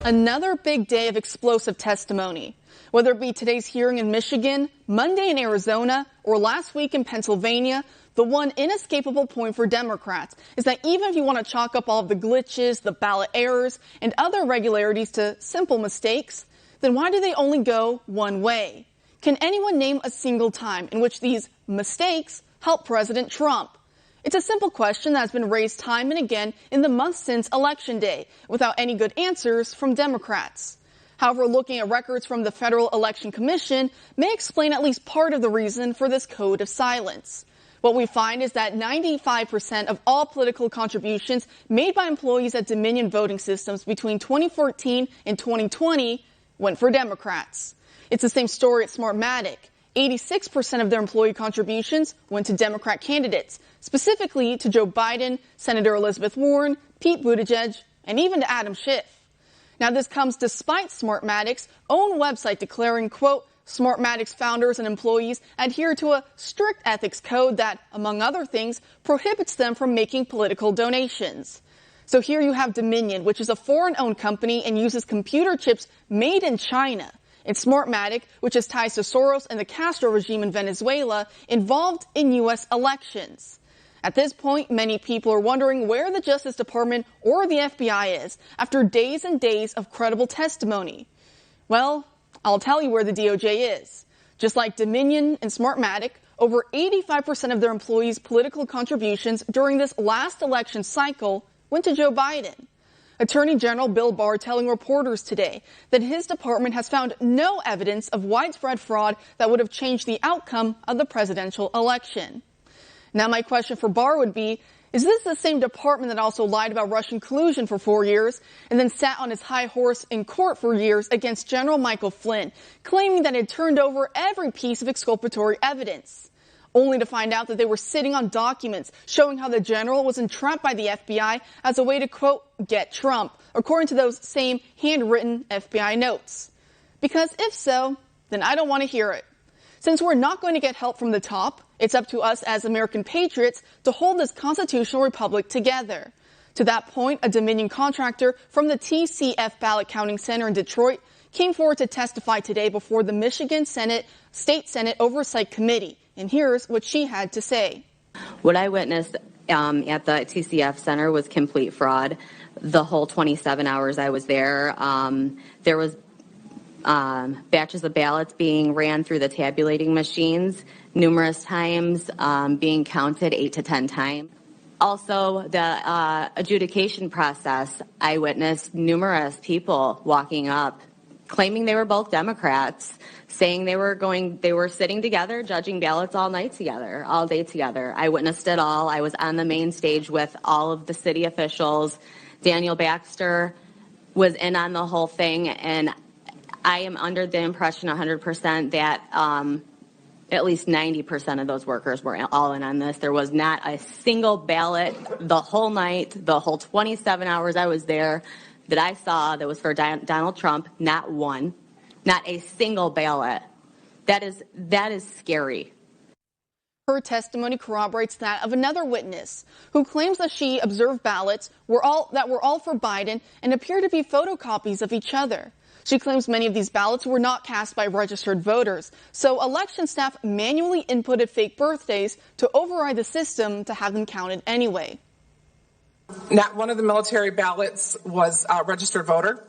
Another big day of explosive testimony. Whether it be today's hearing in Michigan, Monday in Arizona, or last week in Pennsylvania, the one inescapable point for Democrats is that even if you want to chalk up all of the glitches, the ballot errors, and other irregularities to simple mistakes, then why do they only go one way? Can anyone name a single time in which these mistakes helped President Trump? It's a simple question that has been raised time and again in the months since Election Day, without any good answers from Democrats. However, looking at records from the Federal Election Commission may explain at least part of the reason for this code of silence. What we find is that 95% of all political contributions made by employees at Dominion voting systems between 2014 and 2020 went for Democrats. It's the same story at Smartmatic. 86% of their employee contributions went to Democrat candidates, specifically to Joe Biden, Senator Elizabeth Warren, Pete Buttigieg, and even to Adam Schiff. Now, this comes despite Smartmatic's own website declaring, quote, Smartmatic's founders and employees adhere to a strict ethics code that, among other things, prohibits them from making political donations. So here you have Dominion, which is a foreign-owned company and uses computer chips made in China. And Smartmatic, which has ties to Soros and the Castro regime in Venezuela, involved in U.S. elections. At this point, many people are wondering where the Justice Department or the FBI is after days and days of credible testimony. Well, I'll tell you where the DOJ is. Just like Dominion and Smartmatic, over 85% of their employees' political contributions during this last election cycle went to Joe Biden. Attorney General Bill Barr telling reporters today that his department has found no evidence of widespread fraud that would have changed the outcome of the presidential election. Now, my question for Barr would be, is this the same department that also lied about Russian collusion for 4 years and then sat on his high horse in court for years against General Michael Flynn, claiming that it turned over every piece of exculpatory evidence, only to find out that they were sitting on documents showing how the general was entrapped by the FBI as a way to, quote, get Trump, according to those same handwritten FBI notes? Because if so, then I don't want to hear it. Since we're not going to get help from the top, it's up to us as American patriots to hold this constitutional republic together. To that point, a Dominion contractor from the TCF Ballot Counting Center in Detroit came forward to testify today before the Michigan State Senate Oversight Committee. And here's what she had to say. What I witnessed at the TCF Center was complete fraud. The whole 27 hours I was there, there was batches of ballots being ran through the tabulating machines numerous times, being counted 8 to 10 times. Also, the adjudication process, I witnessed numerous people walking up, claiming they were both Democrats, saying they were sitting together, judging ballots all night together, all day together. I witnessed it all. I was on the main stage with all of the city officials. Daniel Baxter was in on the whole thing, and I am under the impression 100% that at least 90% of those workers were all in on this. There was not a single ballot the whole night, the whole 27 hours I was there, that I saw that was for Donald Trump. Not one, not a single ballot. That is scary. Her testimony corroborates that of another witness who claims that she observed ballots that were all for Biden and appear to be photocopies of each other. She claims many of these ballots were not cast by registered voters, so election staff manually inputted fake birthdays to override the system to have them counted anyway. Not one of the military ballots was a registered voter,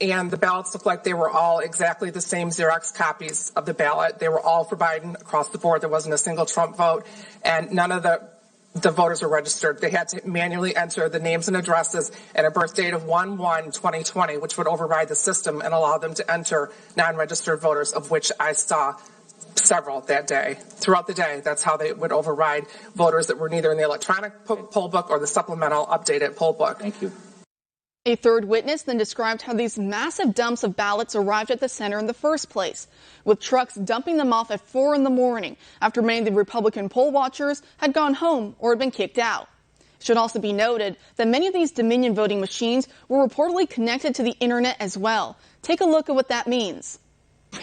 and the ballots looked like they were all exactly the same Xerox copies of the ballot. They were all for Biden across the board. There wasn't a single Trump vote, and none of the voters were registered. They had to manually enter the names and addresses and a birth date of 1/1/2020, which would override the system and allow them to enter non-registered voters, of which I saw several that day. Throughout the day, that's how they would override voters that were neither in the electronic poll book or the supplemental updated poll book. Thank you. A third witness then described how these massive dumps of ballots arrived at the center in the first place, with trucks dumping them off at 4 in the morning after many of the Republican poll watchers had gone home or had been kicked out. It should also be noted that many of these Dominion voting machines were reportedly connected to the internet as well. Take a look at what that means.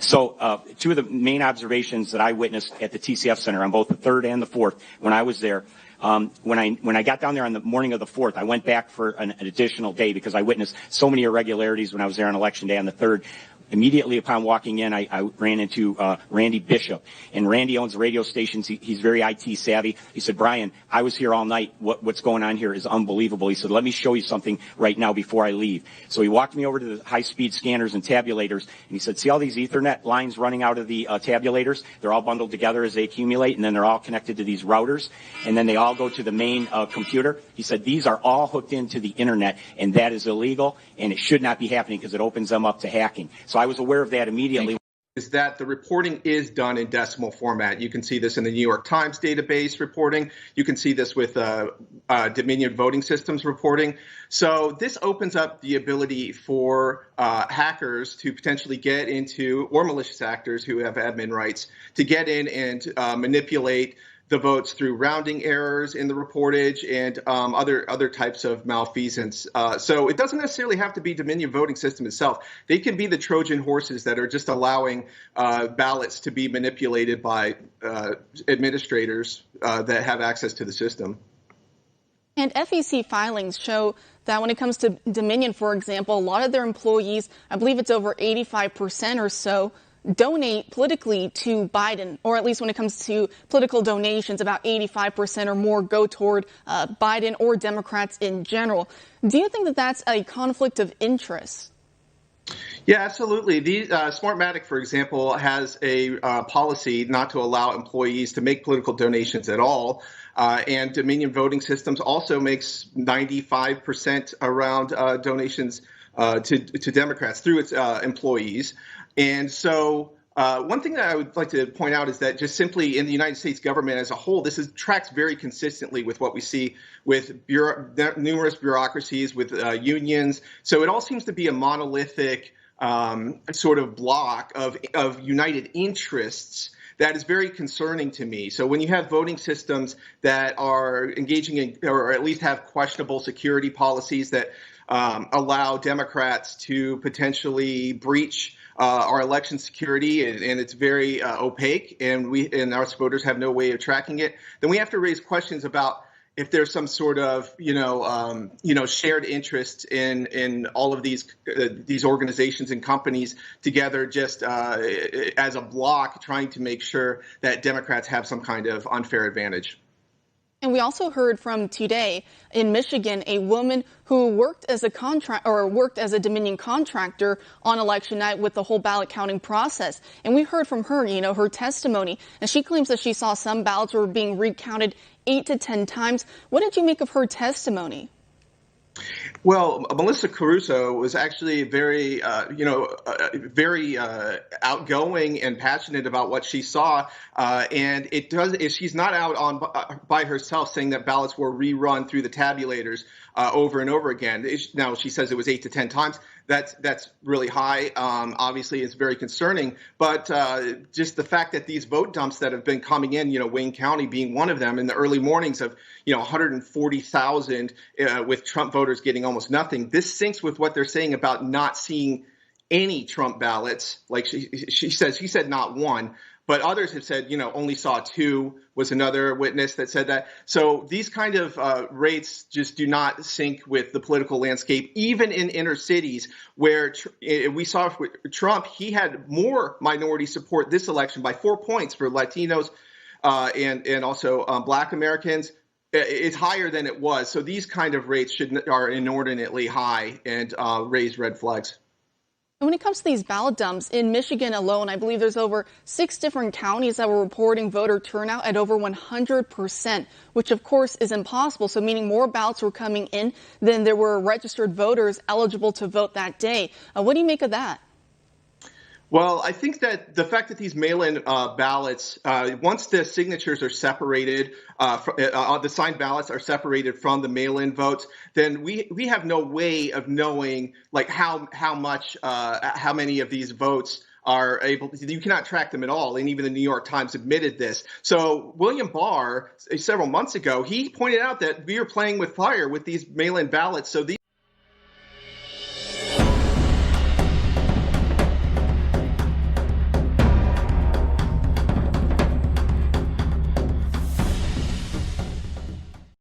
So two of the main observations that I witnessed at the TCF Center on both the 3rd and the 4th when I was there, when I got down there on the morning of the 4th, I went back for an additional day because I witnessed so many irregularities when I was there on Election Day on the 3rd. Immediately upon walking in, I ran into Randy Bishop, and Randy owns radio stations. He's very IT savvy. He said, "Brian, I was here all night. What's going on here is unbelievable." He said, "Let me show you something right now before I leave." So he walked me over to the high-speed scanners and tabulators, and he said, "See all these Ethernet lines running out of the tabulators? They're all bundled together as they accumulate, and then they're all connected to these routers, and then they all go to the main computer." He said, "These are all hooked into the internet, and that is illegal, and it should not be happening because it opens them up to hacking." So I was aware of that immediately. Is that the reporting is done in decimal format. You can see this in the New York Times database reporting. You can see this with Dominion Voting Systems reporting. So this opens up the ability for hackers to potentially get into, or malicious actors who have admin rights, to get in and manipulate the votes through rounding errors in the reportage and other types of malfeasance. So it doesn't necessarily have to be Dominion Voting System itself. They can be the Trojan horses that are just allowing ballots to be manipulated by administrators that have access to the system. And FEC filings show that when it comes to Dominion, for example, a lot of their employees, I believe it's over 85% or so, donate politically to Biden, or at least when it comes to political donations, about 85% or more go toward Biden or Democrats in general. Do you think that that's a conflict of interest? Yeah, absolutely. Smartmatic, for example, has a policy not to allow employees to make political donations at all. And Dominion Voting Systems also makes 95% around donations to Democrats through its employees. And so one thing that I would like to point out is that just simply in the United States government as a whole, this tracks very consistently with what we see with numerous bureaucracies, with unions. So it all seems to be a monolithic sort of block of united interests that is very concerning to me. So when you have voting systems that are engaging in, or at least have questionable security policies that allow Democrats to potentially breach our election security, and it's very opaque, and our voters have no way of tracking it, then we have to raise questions about if there's some sort of shared interest in all of these organizations and companies together, just as a block, trying to make sure that Democrats have some kind of unfair advantage. And we also heard from today in Michigan a woman who worked as a Dominion contractor on election night with the whole ballot counting process. And we heard from her, her testimony, and she claims that she saw some ballots were being recounted 8 to 10 times. What did you make of her testimony? Well, Melissa Caruso was actually very outgoing and passionate about what she saw. And she's not out by herself saying that ballots were rerun through the tabulators over and over again. Now, she says it was 8 to 10 times. That's really high. Obviously, it's very concerning. But just the fact that these vote dumps that have been coming in, Wayne County being one of them in the early mornings of, 140,000 with Trump voters getting almost nothing. This syncs with what they're saying about not seeing any Trump ballots. Like she said not one. But others have said, only saw 2, was another witness that said that. So these kind of rates just do not sync with the political landscape, even in inner cities where we saw with Trump, he had more minority support this election by 4 points for Latinos and also Black Americans. It's higher than it was. So these kind of rates are inordinately high and raise red flags. When it comes to these ballot dumps, in Michigan alone, I believe there's over 6 different counties that were reporting voter turnout at over 100%, which of course is impossible. So meaning more ballots were coming in than there were registered voters eligible to vote that day. What do you make of that? Well, I think that the fact that these mail-in ballots, once the signatures are separated, the signed ballots are separated from the mail-in votes, then we have no way of knowing like how many of these votes are able to, you cannot track them at all. And even the New York Times admitted this. So William Barr, several months ago, he pointed out that we are playing with fire with these mail-in ballots. So